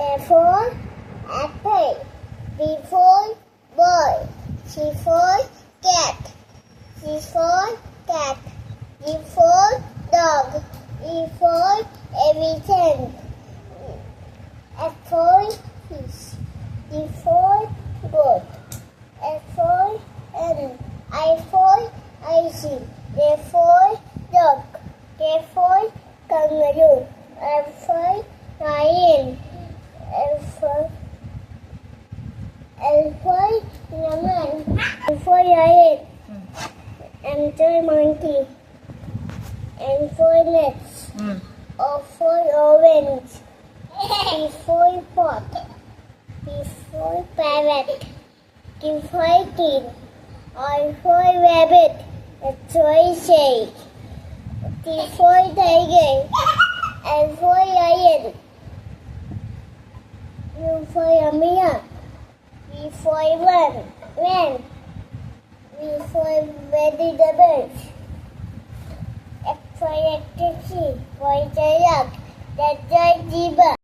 A for apple. B for boy. C for cat. D for cat. E for dog. E for elephant. F for fish. G for goat. F for hen. I for ice. J for dog. K for kangaroo. L for lion. L for lemon. M for lion. M for monkey. N for nuts. O for orange. P for pot. P for parrot. Q for kid. R for rabbit. H for snake. T for tiger. L for lion. U for yummy. V for van. V for vegetables. X for electricity. Y for yak. Z for zebra.